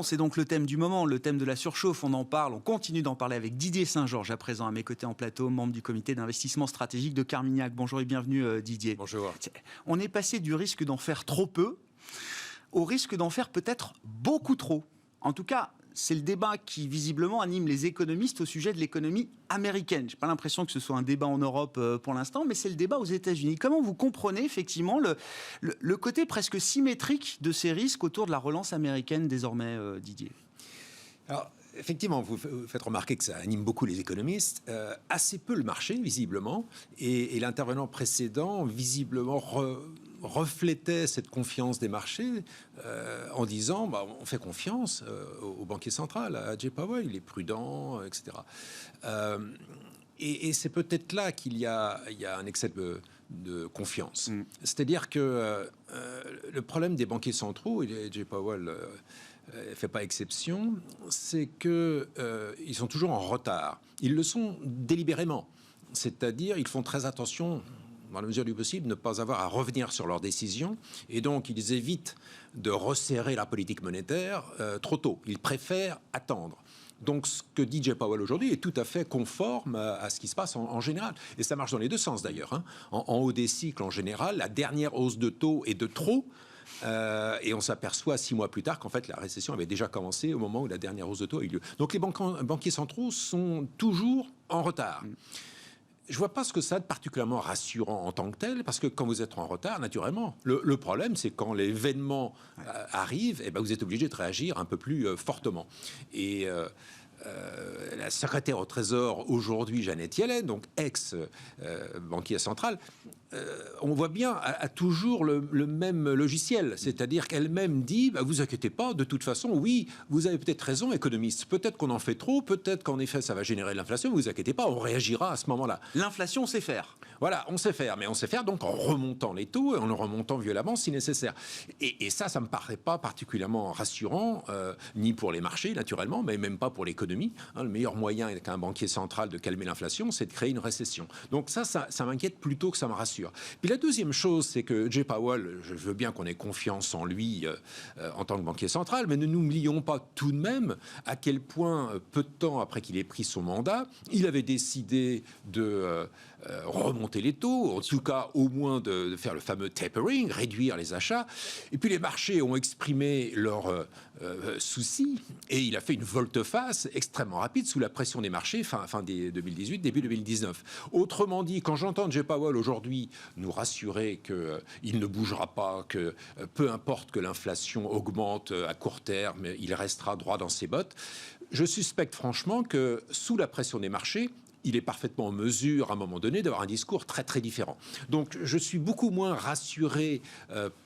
c'est donc le thème du moment, le thème de la surchauffe. On en parle, on continue d'en parler avec Didier Saint-Georges, à présent à mes côtés en plateau, membre du comité d'investissement stratégique de Carmignac. Bonjour et bienvenue Didier. Bonjour. On est passé du risque d'en faire trop peu au risque d'en faire peut-être beaucoup trop. En tout cas, c'est le débat qui visiblement anime les économistes au sujet de l'économie américaine. Je n'ai pas l'impression que ce soit un débat en Europe pour l'instant, mais c'est le débat aux États-Unis. Comment vous comprenez effectivement le côté presque symétrique de ces risques autour de la relance américaine désormais, Didier ? Alors, effectivement, vous faites remarquer que ça anime beaucoup les économistes, assez peu le marché, visiblement, et l'intervenant précédent, visiblement, reflétait cette confiance des marchés en disant on fait confiance au banquier central, à Jay Powell, il est prudent, etc. Et c'est peut-être là qu'il y a un excès de confiance. C'est-à-dire que le problème des banquiers centraux, et Jay Powell ne fait pas exception, c'est qu'ils sont toujours en retard. Ils le sont délibérément. C'est-à-dire ils font très attention, dans la mesure du possible, ne pas avoir à revenir sur leurs décisions. Et donc, ils évitent de resserrer la politique monétaire trop tôt. Ils préfèrent attendre. Donc, ce que dit Jay Powell aujourd'hui est tout à fait conforme à ce qui se passe en général. Et ça marche dans les deux sens, d'ailleurs. Hein. En haut des cycles, en général, la dernière hausse de taux est de trop. Et on s'aperçoit 6 mois plus tard qu'en fait, la récession avait déjà commencé au moment où la dernière hausse de taux a eu lieu. Donc, les banquiers centraux sont toujours en retard. Je ne vois pas ce que ça a de particulièrement rassurant en tant que tel, parce que quand vous êtes en retard, naturellement, le problème, c'est quand l'événement arrive, et vous êtes obligé de réagir un peu plus fortement. Et la secrétaire au Trésor aujourd'hui, Janet Yellen, donc ex-banquier central, on voit bien, a toujours le même logiciel. C'est-à-dire qu'elle-même dit, vous inquiétez pas, de toute façon, oui, vous avez peut-être raison, économiste. Peut-être qu'on en fait trop, peut-être qu'en effet, ça va générer de l'inflation. Vous inquiétez pas, on réagira à ce moment-là. L'inflation, on sait faire. Voilà, on sait faire. Mais on sait faire donc en remontant les taux et en le remontant violemment si nécessaire. Et ça me paraît pas particulièrement rassurant, ni pour les marchés, naturellement, mais même pas pour l'économie. Hein, le meilleur moyen qu'un banquier central de calmer l'inflation, c'est de créer une récession. Donc ça m'inquiète plutôt que ça me rassure. Puis la deuxième chose, c'est que Jay Powell, je veux bien qu'on ait confiance en lui en tant que banquier central, mais ne nous oublions pas tout de même à quel point, peu de temps après qu'il ait pris son mandat, il avait décidé de remonter les taux, en tout cas au moins de faire le fameux tapering, réduire les achats. Et puis les marchés ont exprimé leurs soucis et il a fait une volte-face extrêmement rapide sous la pression des marchés fin 2018, début 2019. Autrement dit, quand j'entends Jay Powell aujourd'hui nous rassurer qu'il ne bougera pas, que peu importe que l'inflation augmente à court terme, il restera droit dans ses bottes, je suspecte franchement que sous la pression des marchés, il est parfaitement en mesure, à un moment donné, d'avoir un discours très, très différent. Donc, je suis beaucoup moins rassuré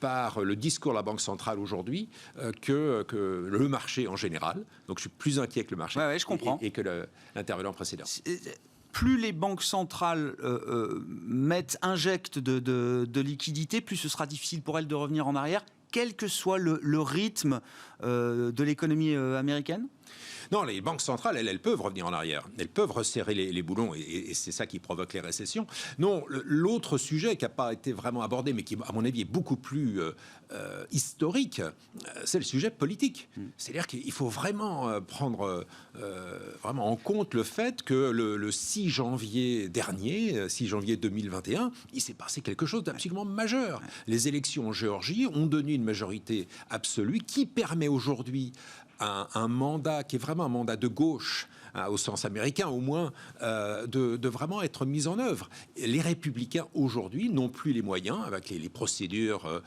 par le discours de la Banque centrale aujourd'hui que le marché en général. Donc, je suis plus inquiet que le marché je comprends. et que l'intervenant précédent. Plus les banques centrales injectent de liquidités, plus ce sera difficile pour elles de revenir en arrière, quel que soit le rythme de l'économie américaine ? Non, les banques centrales, elles peuvent revenir en arrière. Elles peuvent resserrer les boulons et c'est ça qui provoque les récessions. Non, l'autre sujet qui n'a pas été vraiment abordé, mais qui, à mon avis, est beaucoup plus historique, c'est le sujet politique. C'est-à-dire qu'il faut vraiment prendre vraiment en compte le fait que le 6 janvier dernier, 6 janvier 2021, il s'est passé quelque chose d'absolument majeur. Les élections en Géorgie ont donné une majorité absolue qui permet aujourd'hui un mandat qui est vraiment un mandat de gauche, au sens américain au moins, de vraiment être mis en œuvre. Les républicains aujourd'hui n'ont plus les moyens, avec les procédures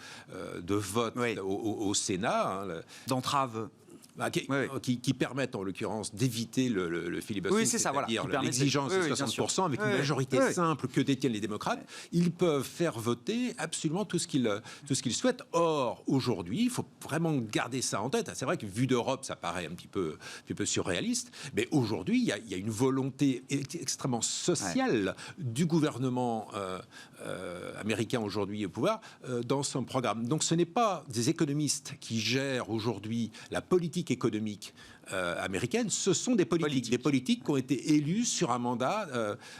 de vote au Sénat, d'entrave. Qui permettent en l'occurrence d'éviter le filibustering, c'est-à-dire l'exigence de 60% avec une majorité simple que détiennent les démocrates. Ils peuvent faire voter absolument tout ce qu'ils souhaitent. Or, aujourd'hui, il faut vraiment garder ça en tête. C'est vrai que vu d'Europe, ça paraît un petit peu surréaliste, mais aujourd'hui, il y a une volonté extrêmement sociale du gouvernement américain aujourd'hui au pouvoir dans son programme. Donc, ce n'est pas des économistes qui gèrent aujourd'hui la politique politiques économiques américaines, ce sont des politiques qui ont été élus sur un mandat,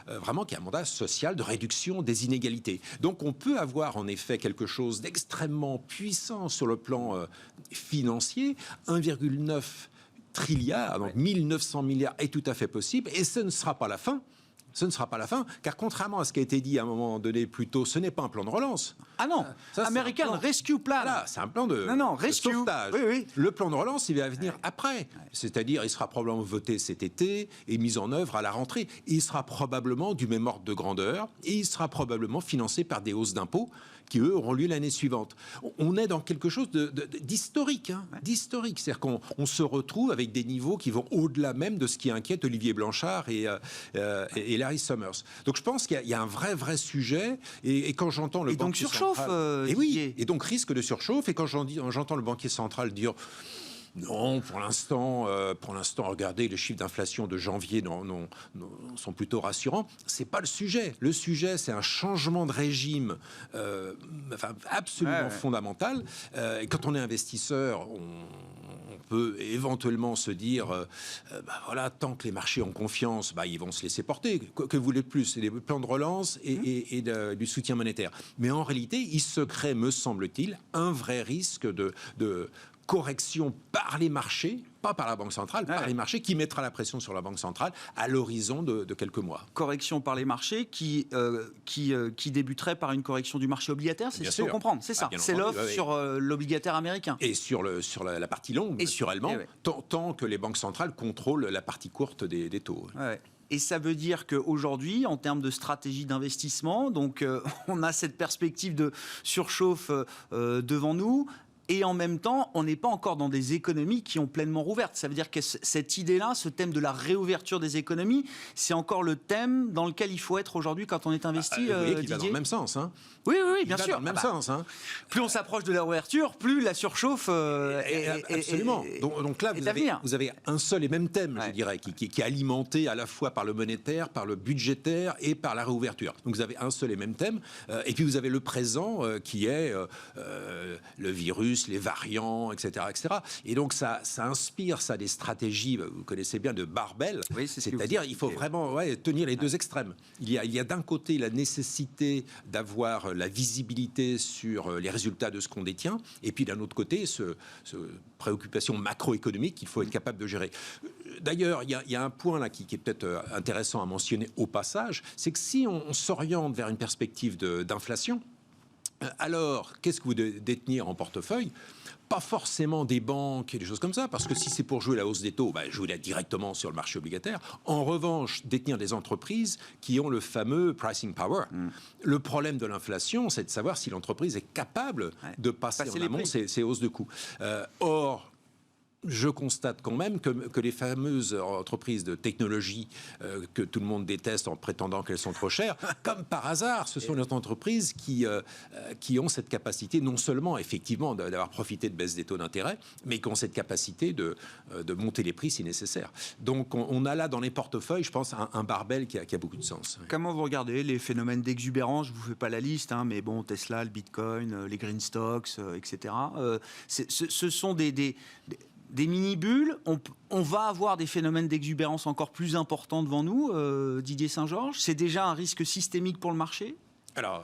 vraiment qui est un mandat social de réduction des inégalités. Donc on peut avoir en effet quelque chose d'extrêmement puissant sur le plan financier, 1,9 trilliard, donc 1900 milliards est tout à fait possible, et ce ne sera pas la fin. Ce ne sera pas la fin, car contrairement à ce qui a été dit à un moment donné plus tôt, ce n'est pas un plan de relance. Ah non, American Rescue Plan. Voilà, c'est un plan de sauvetage. Oui. Le plan de relance, il va venir après. C'est-à-dire, il sera probablement voté cet été et mis en œuvre à la rentrée. Il sera probablement du même ordre de grandeur et il sera probablement financé par des hausses d'impôts qui, eux, auront lieu l'année suivante. On est dans quelque chose d'historique. D'historique. C'est-à-dire qu'on se retrouve avec des niveaux qui vont au-delà même de ce qui inquiète Olivier Blanchard et Larry Summers. Donc je pense qu'il y a un vrai sujet. Et quand j'entends le banquier central... Et donc risque de surchauffe. Et quand j'entends le banquier central dire... Non, pour l'instant, regardez, les chiffres d'inflation de janvier sont plutôt rassurants. C'est pas le sujet. Le sujet, c'est un changement de régime absolument fondamental. Et quand on est investisseur, on peut éventuellement se dire, voilà, tant que les marchés ont confiance, ils vont se laisser porter. Que vous voulez de plus? C'est des plans de relance et du soutien monétaire. Mais en réalité, il se crée, me semble-t-il, un vrai risque de correction par les marchés, pas par la Banque centrale, par les marchés, qui mettra la pression sur la Banque centrale à l'horizon de quelques mois. Correction par les marchés qui débuterait par une correction du marché obligataire, c'est ce qu'il faut comprendre, c'est ça. C'est l'offre sur l'obligataire américain. Et sur la partie longue, naturellement, tant que les banques centrales contrôlent la partie courte des taux. Et ça veut dire qu'aujourd'hui, en termes de stratégie d'investissement, donc on a cette perspective de surchauffe devant nous. Et en même temps, on n'est pas encore dans des économies qui ont pleinement rouvertes. Ça veut dire que cette idée-là, ce thème de la réouverture des économies, c'est encore le thème dans lequel il faut être aujourd'hui quand on est investi. Vous voyez qu'il va dans le même sens. Oui, bien sûr. Dans le même sens. Plus on s'approche de la réouverture, plus la surchauffe absolument. Donc là, vous avez un seul et même thème, je dirais, qui est alimenté à la fois par le monétaire, par le budgétaire et par la réouverture. Donc vous avez un seul et même thème. Et puis vous avez le présent qui est le virus, les variants, etc. Et donc ça inspire des stratégies, vous connaissez bien, de barbell. Oui, c'est-à-dire il faut vraiment tenir les deux extrêmes. Il y a d'un côté la nécessité d'avoir la visibilité sur les résultats de ce qu'on détient, et puis d'un autre côté, ce préoccupation macroéconomique qu'il faut être capable de gérer. D'ailleurs, il y a un point là qui est peut-être intéressant à mentionner au passage, c'est que si on s'oriente vers une perspective d'inflation, alors, qu'est-ce que vous devez détenir en portefeuille? Pas forcément des banques et des choses comme ça, parce que si c'est pour jouer la hausse des taux, jouez directement sur le marché obligataire. En revanche, détenir des entreprises qui ont le fameux pricing power. Le problème de l'inflation, c'est de savoir si l'entreprise est capable de passer en amont ces hausses de coûts. Or, je constate quand même que les fameuses entreprises de technologie que tout le monde déteste en prétendant qu'elles sont trop chères, comme par hasard, ce sont les entreprises qui ont cette capacité non seulement effectivement d'avoir profité de baisse des taux d'intérêt, mais qui ont cette capacité de monter les prix si nécessaire. Donc on a là dans les portefeuilles, je pense, un barbell qui a beaucoup de sens. Comment vous regardez les phénomènes d'exubérance? Je ne vous fais pas la liste, mais bon, Tesla, le Bitcoin, les green stocks, etc. Ce sont des mini-bulles, on va avoir des phénomènes d'exubérance encore plus importants devant nous, Didier Saint-Georges. C'est déjà un risque systémique pour le marché? Alors,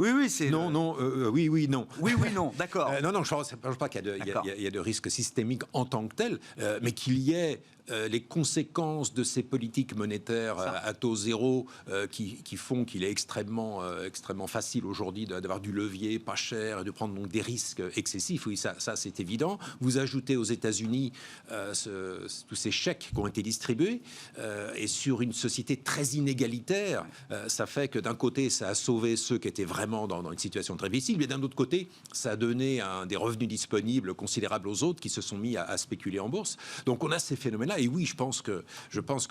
oui, c'est... Non, non, oui, non. Oui, non, d'accord. Non, je ne pense pas qu'il y a de risque systémique en tant que tel, mais qu'il y ait les conséquences de ces politiques monétaires à taux zéro qui font qu'il est extrêmement facile aujourd'hui d'avoir du levier pas cher et de prendre donc des risques excessifs. Oui, ça c'est évident. Vous ajoutez aux États-Unis tous ces chèques qui ont été distribués et sur une société très inégalitaire, ça fait que d'un côté, ça a sauvé ceux qui étaient vraiment dans une situation très difficile, mais d'un autre côté, ça a donné des revenus disponibles considérables aux autres qui se sont mis à spéculer en bourse. Donc on a ces phénomènes-là. Et oui, je pense que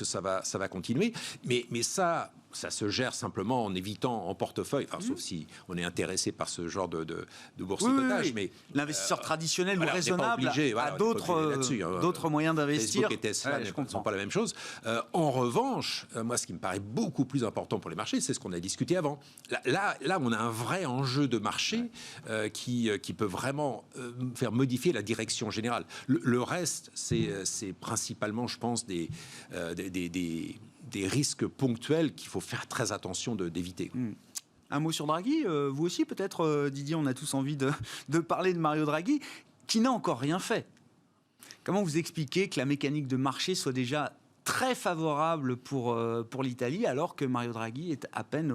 ça va continuer. Mais ça, ça se gère simplement en évitant en portefeuille, sauf si on est intéressé par ce genre de boursicotage. Mais l'investisseur traditionnel ou voilà, raisonnable a d'autres moyens d'investir. Facebook et Tesla ne sont pas la même chose. En revanche, moi, ce qui me paraît beaucoup plus important pour les marchés, c'est ce qu'on a discuté avant. Là, on a un vrai enjeu de marché qui peut vraiment faire modifier la direction générale. Le reste, c'est principalement, je pense, des risques ponctuels qu'il faut faire très attention d'éviter. Un mot sur Draghi, vous aussi peut-être, Didier, on a tous envie de parler de Mario Draghi, qui n'a encore rien fait. Comment vous expliquez que la mécanique de marché soit déjà très favorable pour l'Italie, alors que Mario Draghi est à peine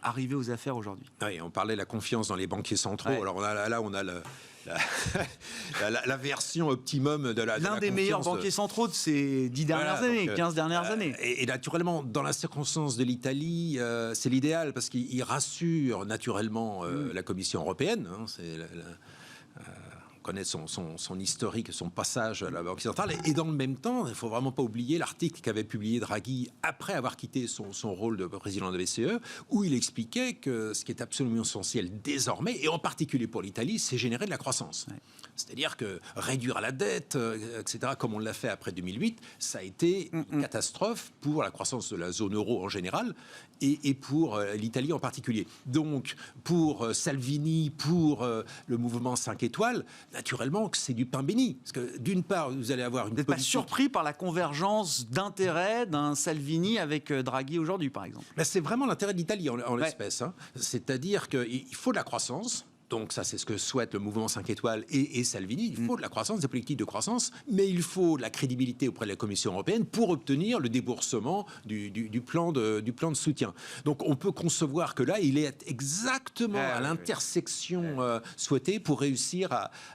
arrivé aux affaires aujourd'hui? Oui, on parlait de la confiance dans les banquiers centraux. Ouais. Alors on a la version optimum de l'un des meilleurs banquiers centraux de ces 10 dernières années, 15 dernières années. Et naturellement, dans la circonstance de l'Italie, c'est l'idéal parce qu'il rassure naturellement la Commission européenne. On connaît son historique, son passage à la Banque centrale. Et dans le même temps, il ne faut vraiment pas oublier l'article qu'avait publié Draghi après avoir quitté son rôle de président de la BCE, où il expliquait que ce qui est absolument essentiel désormais, et en particulier pour l'Italie, c'est générer de la croissance. Ouais. C'est-à-dire que réduire la dette, etc., comme on l'a fait après 2008, ça a été une catastrophe pour la croissance de la zone euro en général et pour l'Italie en particulier. Donc, pour Salvini, pour le mouvement 5 étoiles, naturellement, c'est du pain béni. Parce que d'une part, vous allez avoir une politique... Vous n'êtes pas surpris par la convergence d'intérêts d'un Salvini avec Draghi aujourd'hui, par exemple? C'est vraiment l'intérêt de l'Italie en l'espèce. C'est-à-dire qu'il faut de la croissance. Donc ça, c'est ce que souhaite le mouvement 5 étoiles et Salvini. Il faut de la croissance, des politiques de croissance, mais il faut de la crédibilité auprès de la Commission européenne pour obtenir le déboursement du plan de soutien. Donc on peut concevoir que là, il est exactement à l'intersection souhaitée pour réussir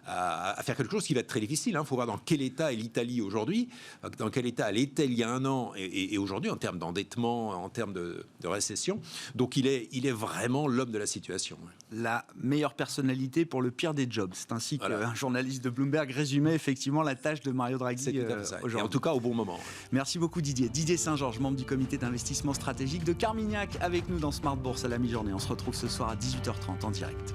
à faire quelque chose qui va être très difficile. Il faut voir dans quel état est l'Italie aujourd'hui, dans quel état elle était il y a un an et aujourd'hui en termes d'endettement, en termes de récession. Donc il est vraiment l'homme de la situation. La meilleure personnalité pour le pire des jobs. C'est ainsi qu'un journaliste de Bloomberg résumait effectivement la tâche de Mario Draghi aujourd'hui. Et en tout cas au bon moment. Merci beaucoup Didier. Didier Saint-Georges, membre du comité d'investissement stratégique de Carmignac, avec nous dans Smart Bourse à la mi-journée. On se retrouve ce soir à 18h30 en direct.